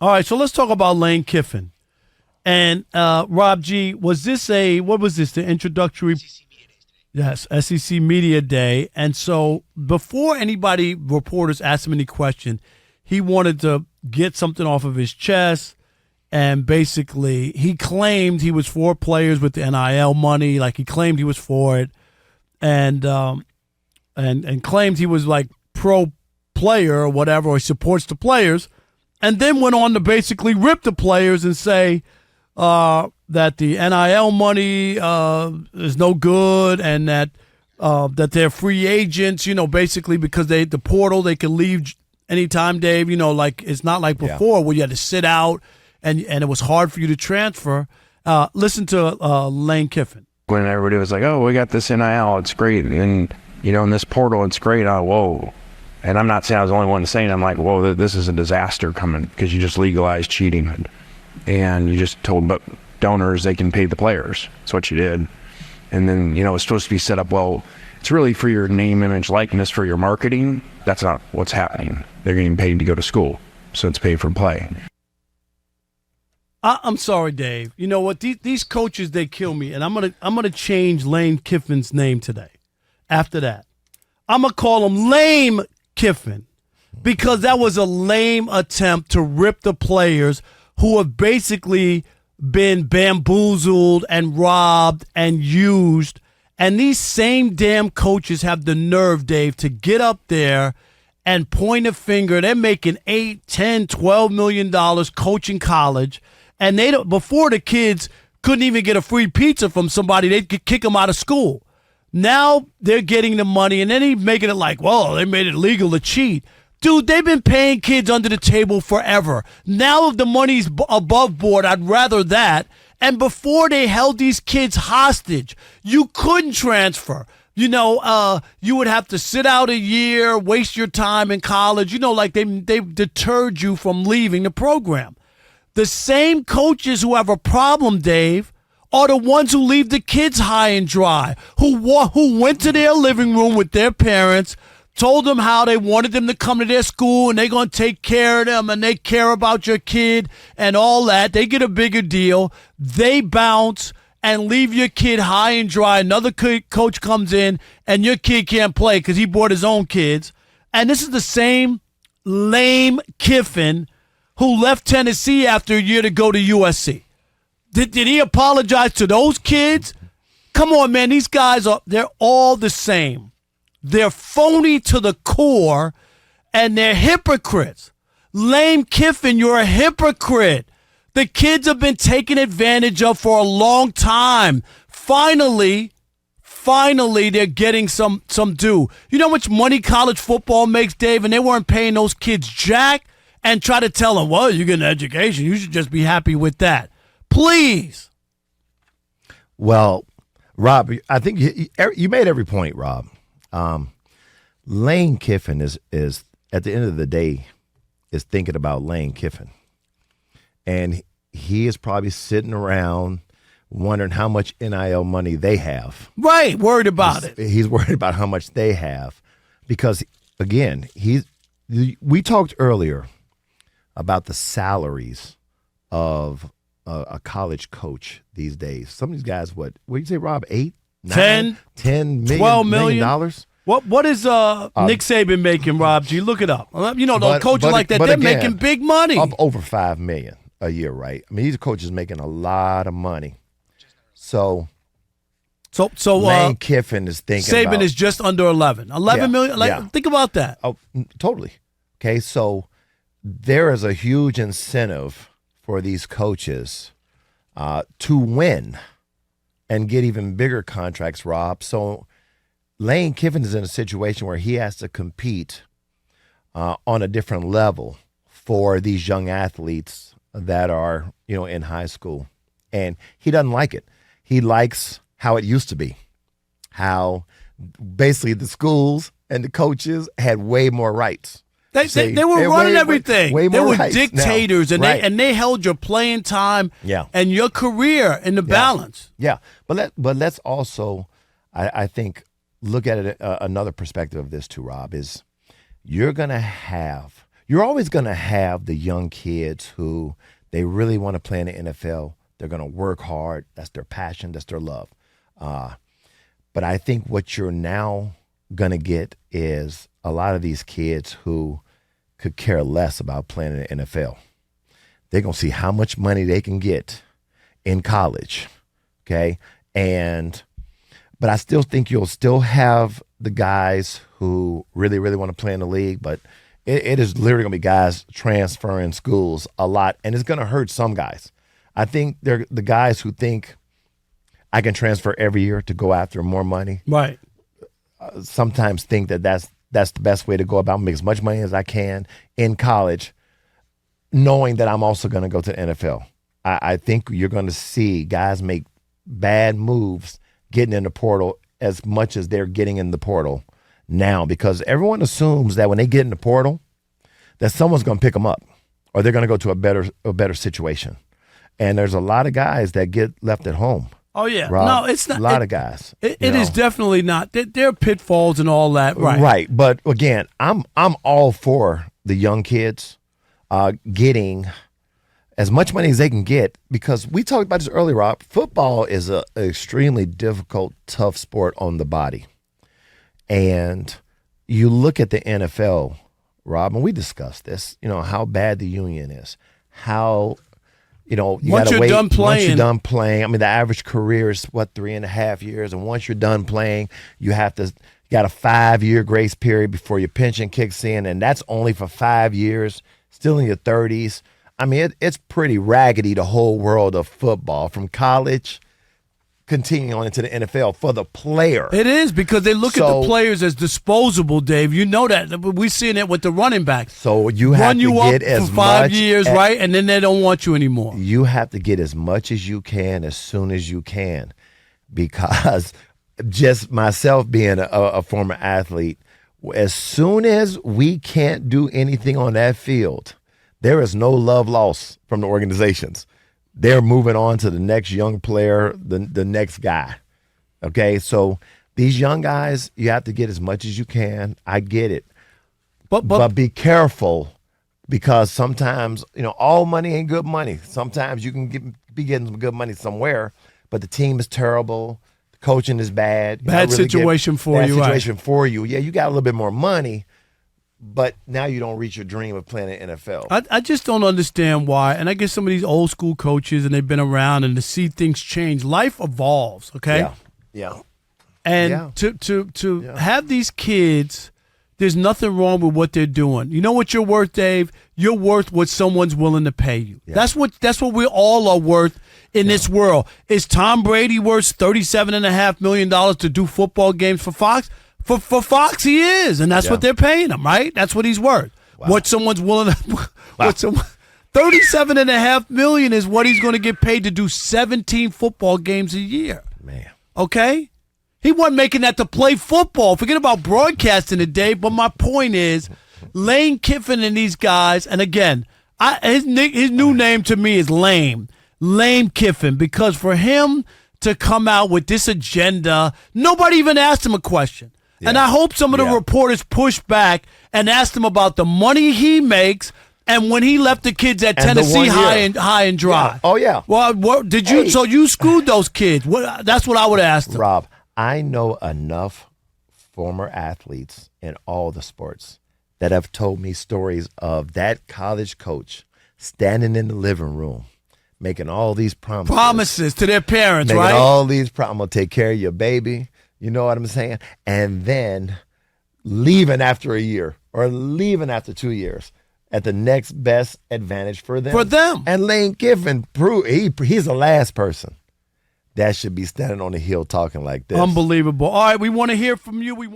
All right, so let's talk about Lane Kiffin. And Rob G, was this the introductory? Yes, SEC Media Day. And so before reporters asked him any question, he wanted to get something off of his chest. And basically, he claimed he was for players with the NIL money. Like, he claimed he was for it. And claimed he was like pro player or whatever, or he supports the players. And then went on to basically rip the players and say that the NIL money is no good, and that they're free agents, basically because the portal, they can leave anytime, Dave. Like, it's not like before where you had to sit out and it was hard for you to transfer. Listen to Lane Kiffin. When everybody was like, oh, we got this NIL, it's great. And, in this portal, it's great. Oh, whoa. And I'm not saying I was the only one saying it. I'm like, whoa, this is a disaster coming because you just legalized cheating. And you just told donors they can pay the players. That's what you did. And then, it's supposed to be set up, well, it's really for your name, image, likeness, for your marketing. That's not what's happening. They're getting paid to go to school. So it's pay for play. I'm sorry, Dave. You know what? These coaches, they kill me. And I'm gonna change Lane Kiffin's name today. After that, I'm going to call him Lame Kiffin, because that was a lame attempt to rip the players who have basically been bamboozled and robbed and used. And these same damn coaches have the nerve, Dave, to get up there and point a finger. They're making $8, $10, $12 million coaching college. And they don't, before, the kids couldn't even get a free pizza from somebody, they'd kick them out of school. Now they're getting the money, and then he's making it like, well, they made it legal to cheat. Dude, they've been paying kids under the table forever. Now if the money's above board, I'd rather that. And before, they held these kids hostage. You couldn't transfer. You would have to sit out a year, waste your time in college. Like they deterred you from leaving the program. The same coaches who have a problem, Dave, are the ones who leave the kids high and dry, who went to their living room with their parents, told them how they wanted them to come to their school and they're going to take care of them and they care about your kid and all that. They get a bigger deal. They bounce and leave your kid high and dry. Another coach comes in and your kid can't play because he brought his own kids. And this is the same Lame Kiffin who left Tennessee after a year to go to USC. Did he apologize to those kids? Come on, man. These guys they're all the same. They're phony to the core, and they're hypocrites. Lane Kiffin, you're a hypocrite. The kids have been taken advantage of for a long time. Finally, they're getting some due. You know how much money college football makes, Dave? And they weren't paying those kids jack, and try to tell them, well, you get an education. You should just be happy with that. Please. Well, Rob, I think you made every point, Rob. Lane Kiffin is at the end of the day is thinking about Lane Kiffin, and he is probably sitting around wondering how much NIL money they have. Right, worried about it. He's worried about how much they have, because again, we talked earlier about the salaries of a college coach these days. Some of these guys, what do you say, Rob? 8, 9, 10 million, $12 million? What is Nick Saban making, Rob G? Look it up. Those coaches like that, they're again, making big money. Up over $5 million a year, right? I mean, these coaches making a lot of money. So Lane Kiffin is thinking Saban is just under 11. 11 million? Think about that. Oh, totally. Okay, so there is a huge incentive for these coaches to win and get even bigger contracts, Rob. So Lane Kiffin is in a situation where he has to compete on a different level for these young athletes that are, in high school. And he doesn't like it. He likes how it used to be, how basically the schools and the coaches had way more rights. They were running everything. Way they more were rights dictators, now. and they held your playing time and your career in the balance. Yeah, but let's also, I think, look at it another perspective of this too, Rob, is you're you're always going to have the young kids who they really want to play in the NFL. They're going to work hard. That's their passion. That's their love. But I think what you're now going to get is a lot of these kids who could care less about playing in the NFL. They're going to see how much money they can get in college, okay? But I still think you'll still have the guys who really, really want to play in the league, but it is literally going to be guys transferring schools a lot, and it's going to hurt some guys. I think they're the guys who think I can transfer every year to go after more money. Right. Sometimes think that's the best way to go about make as much money as I can in college, knowing that I'm also going to go to the NFL. I think you're going to see guys make bad moves getting in the portal as much as they're getting in the portal now, because everyone assumes that when they get in the portal that someone's going to pick them up or they're going to go to a better situation. And there's a lot of guys that get left at home. Oh, yeah. Rob, no, it's not. A lot of guys. It is definitely not. There are pitfalls and all that. Right. Right. But again, I'm all for the young kids getting as much money as they can get, because we talked about this earlier, Rob. Football is an extremely difficult, tough sport on the body. And you look at the NFL, Rob, and we discussed this, how bad the union is, how, you once got to you're wait. done playing. Once you're done playing, I mean, the average career is, 3.5 years? And once you're done playing, you got a 5-year grace period before your pension kicks in, and that's only for 5 years, still in your 30s. I mean, it's pretty raggedy, the whole world of football, from college continuing on into the NFL for the player. It is, because they look at the players as disposable, Dave. You know that. We're seeing it with the running backs. So you have Run to you get up as for 5 much years, right? And then they don't want you anymore. You have to get as much as you can as soon as you can, because just myself being a former athlete, as soon as we can't do anything on that field, there is no love lost from the organizations. They're moving on to the next young player, the next guy. Okay, so these young guys, you have to get as much as you can. I get it. But be careful, because sometimes, all money ain't good money. Sometimes you can be getting some good money somewhere, but the team is terrible. The coaching is bad. Bad situation for you. Bad situation for you. Yeah, you got a little bit more money, but now you don't reach your dream of playing in the NFL. I just don't understand why. And I guess some of these old school coaches, and they've been around, and to see things change. Life evolves, okay? Yeah. And to have these kids, there's nothing wrong with what they're doing. You know what you're worth, Dave? You're worth what someone's willing to pay you. Yeah. That's what we all are worth in this world. Is Tom Brady worth $37.5 million to do football games for Fox? For Fox, he is, and that's what they're paying him, right? That's what he's worth. Wow. What someone's willing to, $37.5 million is what he's going to get paid to do 17 football games a year. Man, okay, he wasn't making that to play football. Forget about broadcasting today. But my point is, Lane Kiffin and these guys, and again, his new name to me is Lane Kiffin, because for him to come out with this agenda, nobody even asked him a question. Yeah. And I hope some of the reporters pushed back and asked him about the money he makes and when he left the kids at Tennessee high and dry. Yeah. Oh, yeah. Well, what did you? So you screwed those kids. That's what I would ask them. Rob, I know enough former athletes in all the sports that have told me stories of that college coach standing in the living room making all these promises to their parents, making right? all these promises. I'm going to take care of your baby. You know what I'm saying? And then leaving after a year or leaving after 2 years at the next best advantage for them. And Lane Kiffin, he's the last person that should be standing on the hill talking like this. Unbelievable. All right, we want to hear from you.